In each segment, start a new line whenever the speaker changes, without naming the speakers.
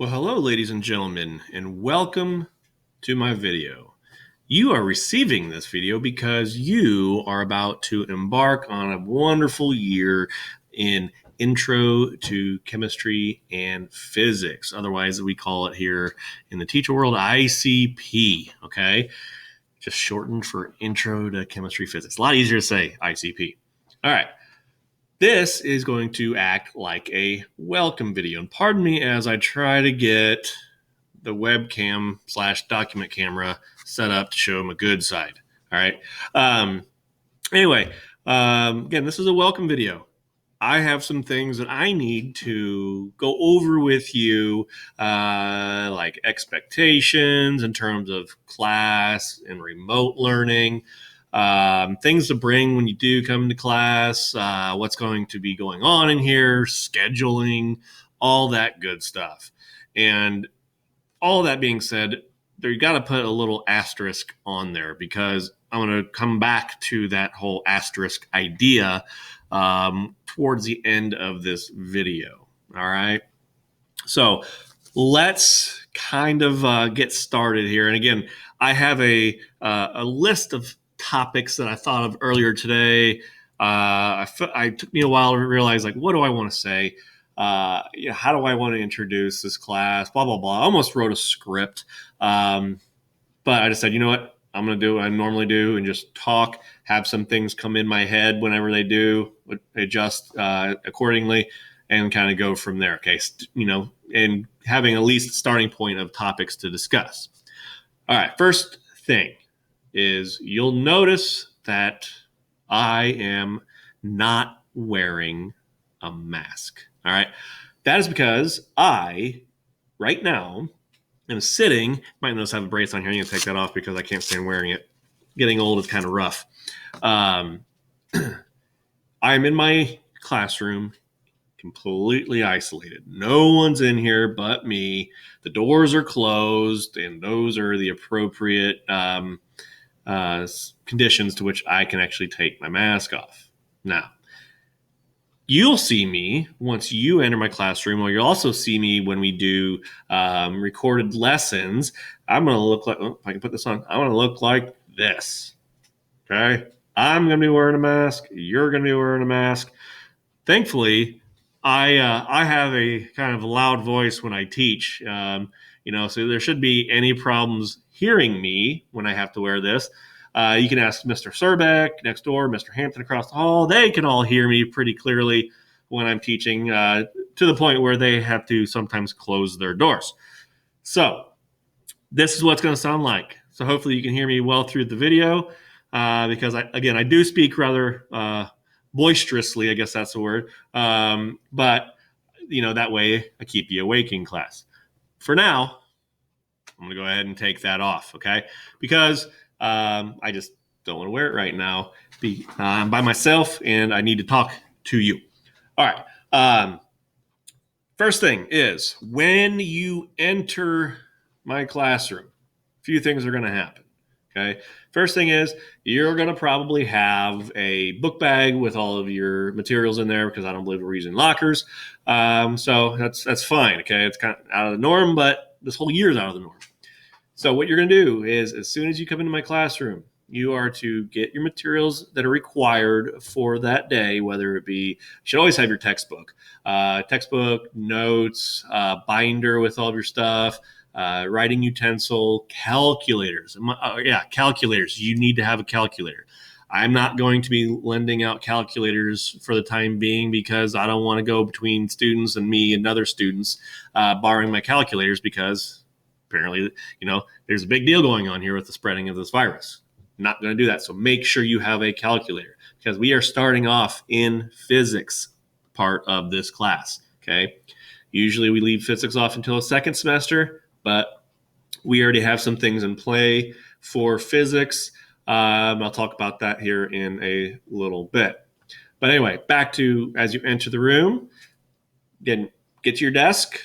Well, hello, ladies and gentlemen, and welcome to my video. You are receiving this video because you are about to embark on a wonderful year in Intro to Chemistry and Physics. Otherwise, we call it here in the teacher world ICP, okay? Just shortened for Intro to Chemistry Physics. A lot easier to say ICP. All right. This is going to act like a welcome video. And pardon me as I try to get the webcam / document camera set up to show them a good side. All right. Anyway, again, this is a welcome video. I have some things that I need to go over with you, like expectations in terms of class and remote learning. Things to bring when you do come to class, what's going to be going on in here, scheduling, all that good stuff. And all that being said, you got to put a little asterisk on there because I'm going to come back to that whole asterisk idea towards the end of this video. All right. So let's kind of get started here. And again, I have a list of topics that I thought of earlier today. I took me a while to realize, like, what do I want to say? How do I want to introduce this class? Blah, blah, blah. I almost wrote a script. But I just said, you know what? I'm going to do what I normally do and just talk, have some things come in my head whenever they do, adjust accordingly, and kind of go from there. Okay. And having at least a starting point of topics to discuss. All right. First thing is you'll notice that I am not wearing a mask. All right. That is because I, right now, am sitting. You might notice I have a brace on here. I'm going to take that off because I can't stand wearing it. Getting old is kind of rough. I'm in my classroom, completely isolated. No one's in here but me. The doors are closed, and those are the appropriate conditions to which I can actually take my mask off. Now, you'll see me once you enter my classroom, or you'll also see me when we do recorded lessons. I'm going to look like, if I can put this on, I'm going to look like this. Okay? I'm going to be wearing a mask. You're going to be wearing a mask. Thankfully, I have a kind of loud voice when I teach, so there should be any problems hearing me when I have to wear this. You can ask Mr. Surbeck next door, Mr. Hampton across the hall. They can all hear me pretty clearly when I'm teaching, to the point where they have to sometimes close their doors. So this is what it's going to sound like. So hopefully you can hear me well through the video, because I do speak rather boisterously, I guess that's the word. But that way I keep you awake in class. For now, I'm going to go ahead and take that off, okay? Because I just don't want to wear it right now. I'm by myself, and I need to talk to you. All right. First thing is, when you enter my classroom, a few things are going to happen. Okay. First thing is, you're going to probably have a book bag with all of your materials in there, because I don't believe we're using lockers. So that's fine. Okay. It's kind of out of the norm, but this whole year is out of the norm. So what you're going to do is, as soon as you come into my classroom, you are to get your materials that are required for that day, whether it be, you should always have your textbook, notes, binder with all of your stuff, writing utensil, calculators. Calculators. You need to have a calculator. I'm not going to be lending out calculators for the time being, because I don't want to go between students and me and other students borrowing my calculators, because apparently, there's a big deal going on here with the spreading of this virus. Not going to do that. So make sure you have a calculator, because we are starting off in physics part of this class. Okay. Usually we leave physics off until a second semester, but we already have some things in play for physics. I'll talk about that here in a little bit. But anyway, back to, as you enter the room, again, get to your desk,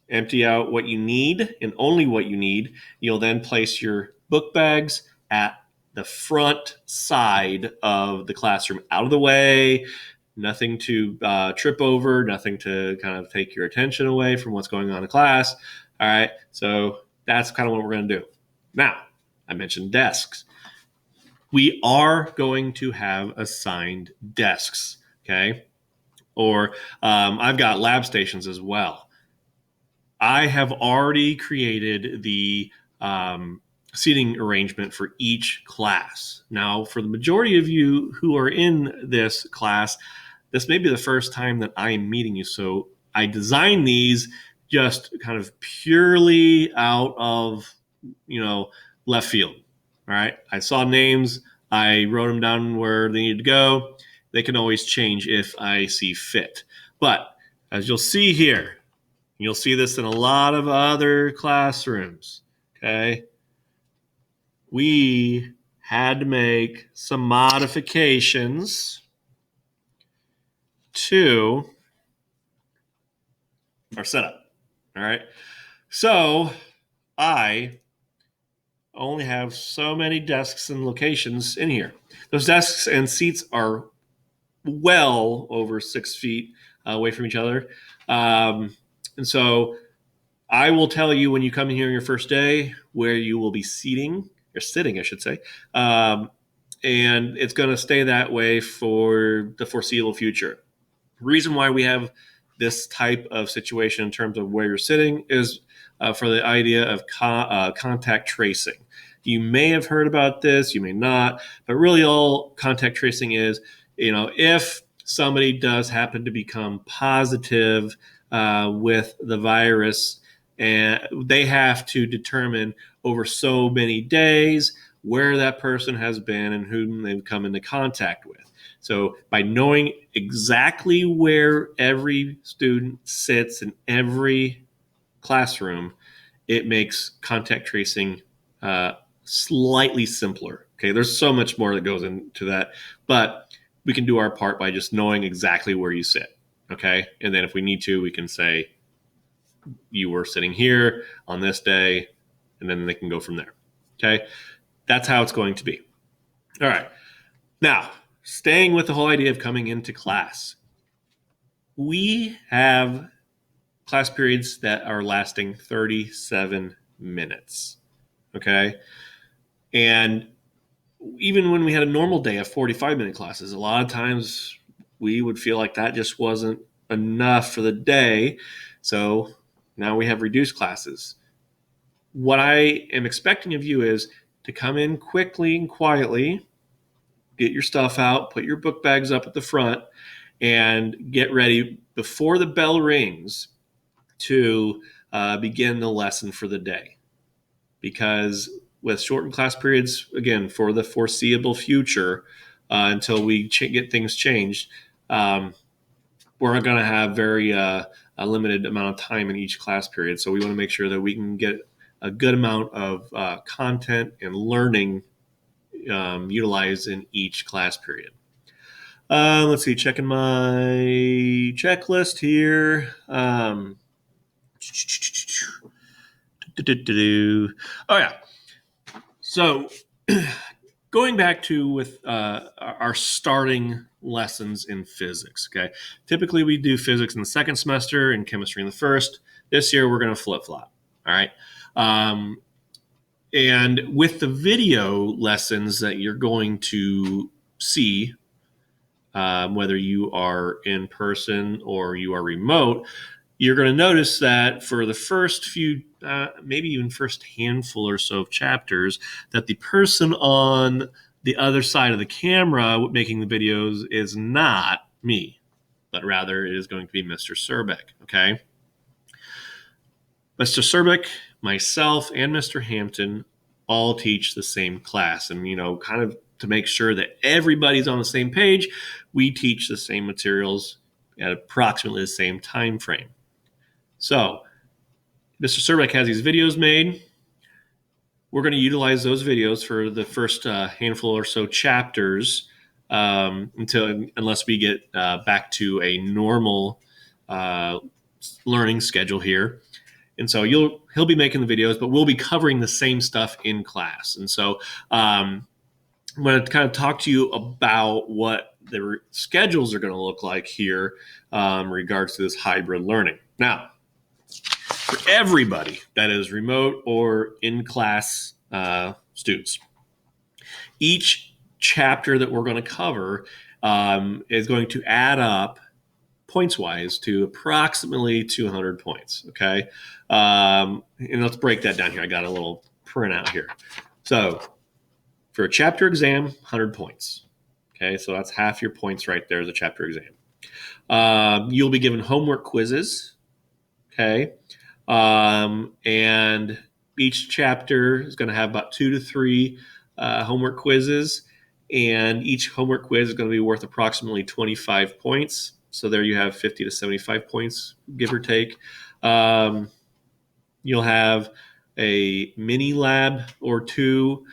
empty out what you need and only what you need. You'll then place your book bags at the front side of the classroom, out of the way, nothing to trip over, nothing to kind of take your attention away from what's going on in class. All right, so that's kind of what we're going to do. Now, I mentioned desks. We are going to have assigned desks, okay? Or I've got lab stations as well. I have already created the seating arrangement for each class. Now, for the majority of you who are in this class, this may be the first time that I am meeting you. So I designed these just kind of purely out of, left field. All right. I saw names. I wrote them down where they needed to go. They can always change if I see fit. But as you'll see here, you'll see this in a lot of other classrooms, okay? We had to make some modifications to our setup, all right? So I only have so many desks and locations in here. Those desks and seats are well over 6 feet away from each other. And so I will tell you when you come in here on your first day where you will be sitting, I should say. And it's going to stay that way for the foreseeable future. The reason why we have this type of situation in terms of where you're sitting is for the idea of contact tracing. You may have heard about this, you may not, but really all contact tracing is, if somebody does happen to become positive with the virus, and they have to determine over so many days where that person has been and whom they've come into contact with. So by knowing exactly where every student sits in every classroom, it makes contact tracing slightly simpler. Okay, there's so much more that goes into that, but we can do our part by just knowing exactly where you sit. Okay, and then if we need to, we can say you were sitting here on this day, and then they can go from there. Okay, that's how it's going to be. All right, now staying with the whole idea of coming into class, we have class periods that are lasting 37 minutes. Okay, and even when we had a normal day of 45-minute classes, a lot of times we would feel like that just wasn't enough for the day. So now we have reduced classes. What I am expecting of you is to come in quickly and quietly, get your stuff out, put your book bags up at the front, and get ready before the bell rings to begin the lesson for the day. Because with shortened class periods, again, for the foreseeable future, until we get things changed, we're going to have very a limited amount of time in each class period. So we want to make sure that we can get a good amount of content and learning utilized in each class period. Let's see, checking my checklist here. Oh, yeah. So going back to with our starting lessons in physics, okay? Typically, we do physics in the second semester and chemistry in the first. This year, we're going to flip-flop, all right? And with the video lessons that you're going to see, whether you are in person or you are remote, you're going to notice that for the first few, maybe even first handful or so of chapters, that the person on the other side of the camera making the videos is not me, but rather it is going to be Mr. Serbeck, okay? Mr. Serbeck, myself, and Mr. Hampton all teach the same class. And, kind of to make sure that everybody's on the same page, we teach the same materials at approximately the same time frame. So Mr. Serbeck has these videos made. We're going to utilize those videos for the first handful or so chapters unless we get back to a normal learning schedule here. And so he'll be making the videos, but we'll be covering the same stuff in class. And so I'm going to kind of talk to you about what the schedules are going to look like here in regards to this hybrid learning. Now, for everybody that is remote or in-class students, each chapter that we're going to cover is going to add up points-wise to approximately 200 points, okay? And let's break that down here. I got a little printout here. So for a chapter exam, 100 points, okay? So that's half your points right there as a chapter exam. You'll be given homework quizzes, okay? And each chapter is going to have about 2 to 3 homework quizzes, and each homework quiz is going to be worth approximately 25 points. So there you have 50 to 75 points, give or take. You'll have a mini lab or two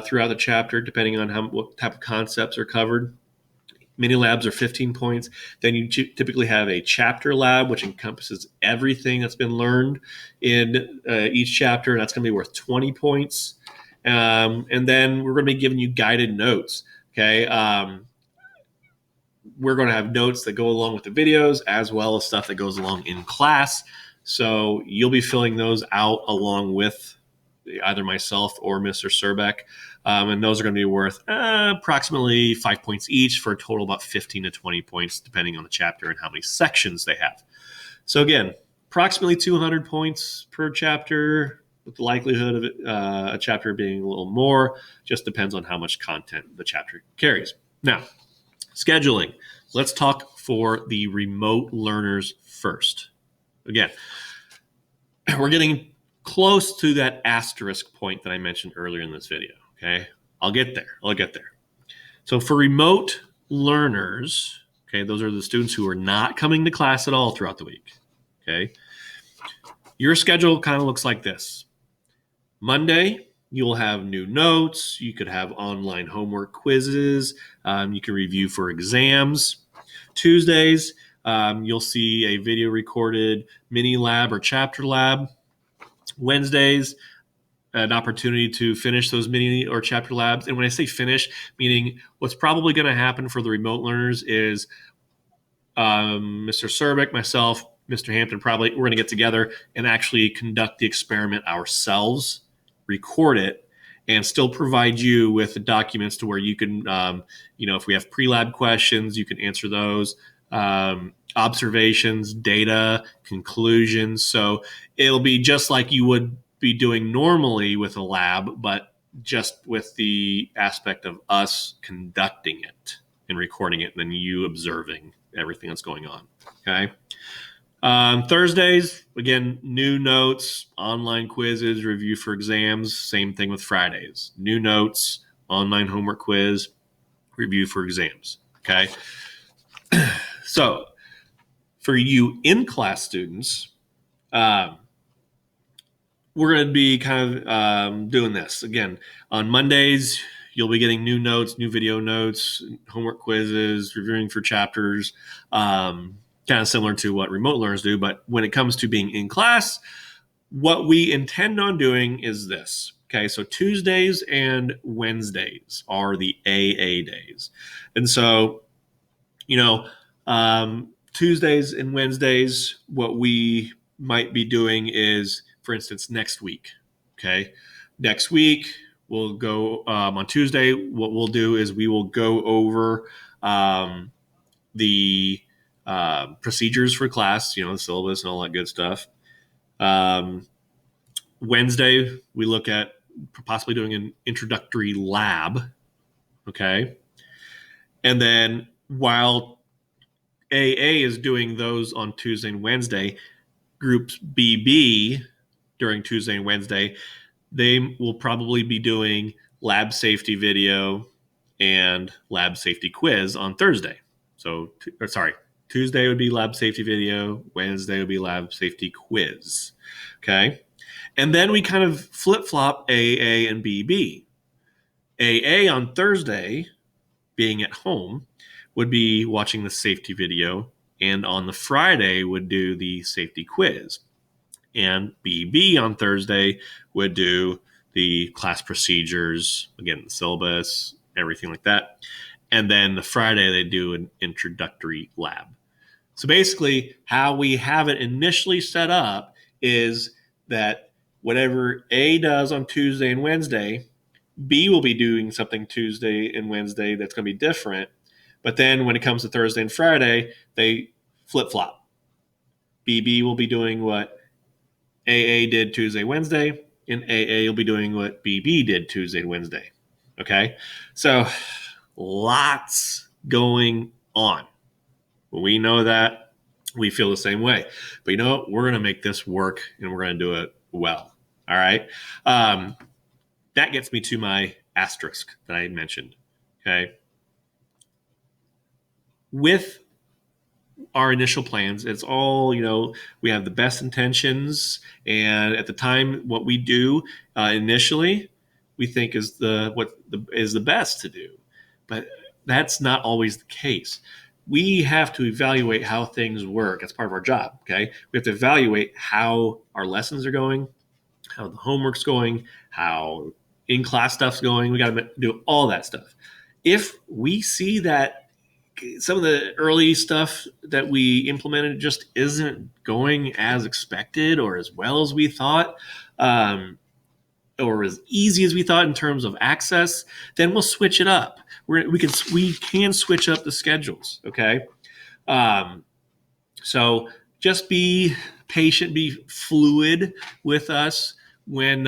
throughout the chapter, depending on what type of concepts are covered. Mini labs are 15 points. Then you typically have a chapter lab, which encompasses everything that's been learned in each chapter. That's going to be worth 20 points. And then we're going to be giving you guided notes. Okay. We're going to have notes that go along with the videos, as well as stuff that goes along in class. So you'll be filling those out along with either myself or Mr. Surbeck. And those are going to be worth approximately 5 points each, for a total of about 15 to 20 points, depending on the chapter and how many sections they have. So again, approximately 200 points per chapter, with the likelihood of a chapter being a little more. Just depends on how much content the chapter carries. Now, scheduling. Let's talk for the remote learners first. Again, we're getting close to that asterisk point that I mentioned earlier in this video, okay? I'll get there. So for remote learners, okay, those are the students who are not coming to class at all throughout the week, okay? Your schedule kind of looks like this. Monday, you'll have new notes. You could have online homework quizzes. You can review for exams. Tuesdays, you'll see a video recorded mini lab or chapter lab. Wednesdays, an opportunity to finish those mini or chapter labs. And when I say finish, meaning what's probably going to happen for the remote learners is Mr. Surbeck, myself, Mr. Hampton, probably we're going to get together and actually conduct the experiment ourselves, record it, and still provide you with the documents to where you can, if we have pre-lab questions, you can answer those, observations, data, conclusions. So it'll be just like you would be doing normally with a lab, but just with the aspect of us conducting it and recording it, and then you observing everything that's going on. Okay. Thursdays, again, new notes, online quizzes, review for exams. Same thing with Fridays. New notes, online homework quiz, review for exams. Okay. So for you in-class students, we're going to be kind of doing this. Again, on Mondays, you'll be getting new notes, new video notes, homework quizzes, reviewing for chapters, kind of similar to what remote learners do. But when it comes to being in class, what we intend on doing is this. Okay, so Tuesdays and Wednesdays are the AA days. And so, Tuesdays and Wednesdays, what we might be doing is, for instance, next week. Okay, next week we'll go on Tuesday. What we'll do is we will go over the procedures for class, the syllabus and all that good stuff. Wednesday, we look at possibly doing an introductory lab. Okay. And then while AA is doing those on Tuesday and Wednesday, groups BB during Tuesday and Wednesday, they will probably be doing lab safety video and lab safety quiz on Thursday. So, Tuesday would be lab safety video. Wednesday would be lab safety quiz. Okay. And then we kind of flip-flop AA and BB. AA on Thursday, being at home, would be watching the safety video, and on the Friday would do the safety quiz. And BB on Thursday would do the class procedures, again, the syllabus, everything like that. and then the Friday they do an introductory lab. So basically, how we have it initially set up is that whatever A does on Tuesday and Wednesday, B will be doing something Tuesday and Wednesday that's going to be different. But then when it comes to Thursday and Friday, they flip flop. BB will be doing what AA did Tuesday, Wednesday, and AA will be doing what BB did Tuesday and Wednesday. Okay? So lots going on. We know that. We feel the same way. But you know what? We're going to make this work and we're going to do it well. All right? That gets me to my asterisk that I mentioned. Okay? With our initial plans, it's all, we have the best intentions. And at the time, what we do initially, we think is the best to do. But that's not always the case. We have to evaluate how things work. That's part of our job. Okay. We have to evaluate how our lessons are going, how the homework's going, how in-class stuff's going. We got to do all that stuff. If we see that some of the early stuff that we implemented just isn't going as expected or as well as we thought, or as easy as we thought in terms of access, then we'll switch it up. We can switch up the schedules. Okay. So just be patient, be fluid with us when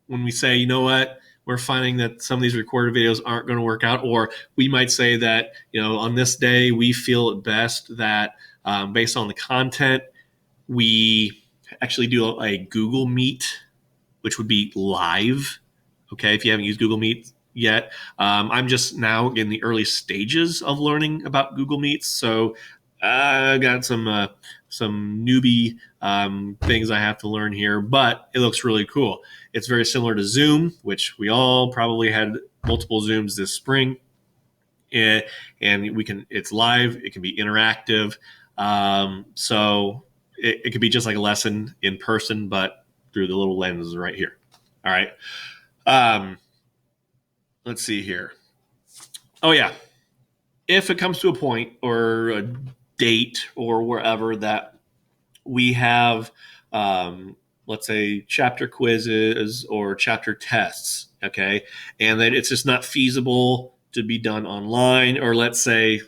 we say, you know what, we're finding that some of these recorded videos aren't going to work out, or we might say that, on this day we feel it best that based on the content, we actually do a Google Meet, which would be live. Okay, if you haven't used Google Meet yet, I'm just now in the early stages of learning about Google Meets, so I got some newbie things I have to learn here, but it looks really cool. It's very similar to Zoom, which we all probably had multiple Zooms this spring, and it's live. It can be interactive, so it could be just like a lesson in person, but through the little lenses right here. All right. Let's see here. Oh yeah. If it comes to a point or a date or wherever that we have, let's say, chapter quizzes or chapter tests, okay, and that it's just not feasible to be done online, or let's say,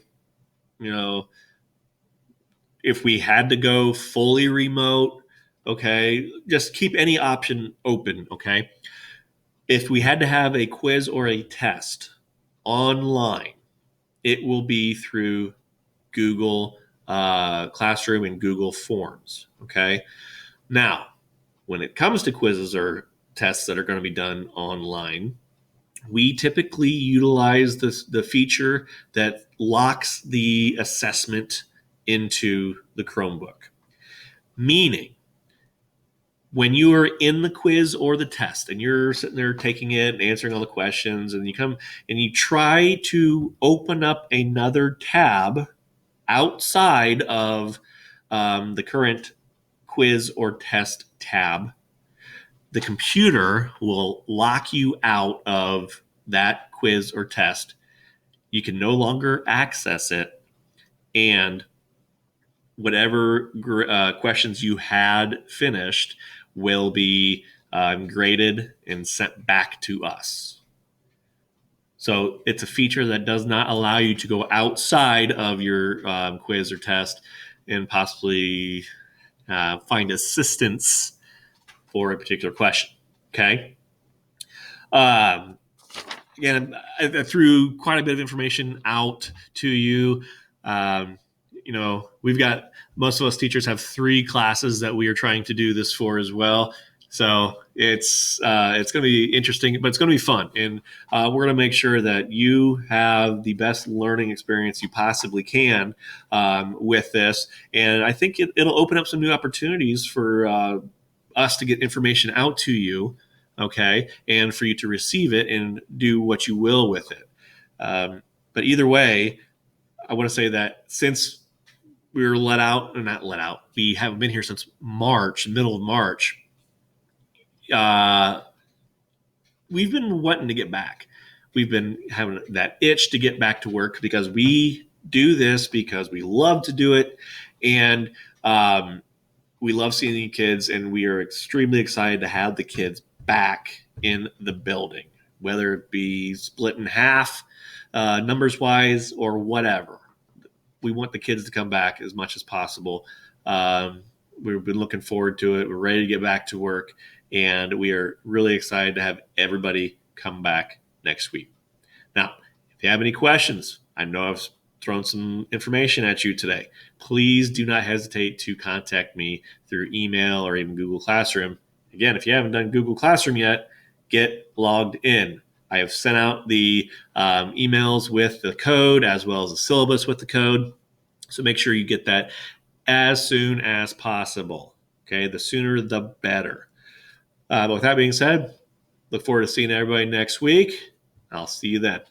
if we had to go fully remote, okay, just keep any option open, okay? If we had to have a quiz or a test online, it will be through Google Classroom and Google Forms, okay? Now, when it comes to quizzes or tests that are going to be done online, we typically utilize the feature that locks the assessment into the Chromebook. Meaning, when you are in the quiz or the test and you're sitting there taking it and answering all the questions, and you come and you try to open up another tab outside of the current quiz or test tab, the computer will lock you out of that quiz or test. You can no longer access it, and whatever questions you had finished will be graded and sent back to us. So it's a feature that does not allow you to go outside of your quiz or test and possibly find assistance for a particular question. Okay. Again, I threw quite a bit of information out to you. We've got, most of us teachers have 3 classes that we are trying to do this for as well. So it's going to be interesting, but it's going to be fun. And we're going to make sure that you have the best learning experience you possibly can with this. And I think it'll open up some new opportunities for us to get information out to you, okay, and for you to receive it and do what you will with it. But either way, I want to say that since we were we haven't been here since March, middle of March, we've been wanting to get back. we've been having that itch to get back to work because we do this because we love to do it. And we love seeing the kids, and we are extremely excited to have the kids back in the building, whether it be split in half, numbers wise, or whatever. We want the kids to come back as much as possible. We've been looking forward to it. We're ready to get back to work, and we are really excited to have everybody come back next week. Now, if you have any questions, I know I've thrown some information at you today. Please do not hesitate to contact me through email or even Google Classroom. Again, if you haven't done Google Classroom yet, get logged in. I have sent out the emails with the code as well as the syllabus with the code. So make sure you get that as soon as possible. Okay, the sooner the better. But with that being said, look forward to seeing everybody next week. I'll see you then.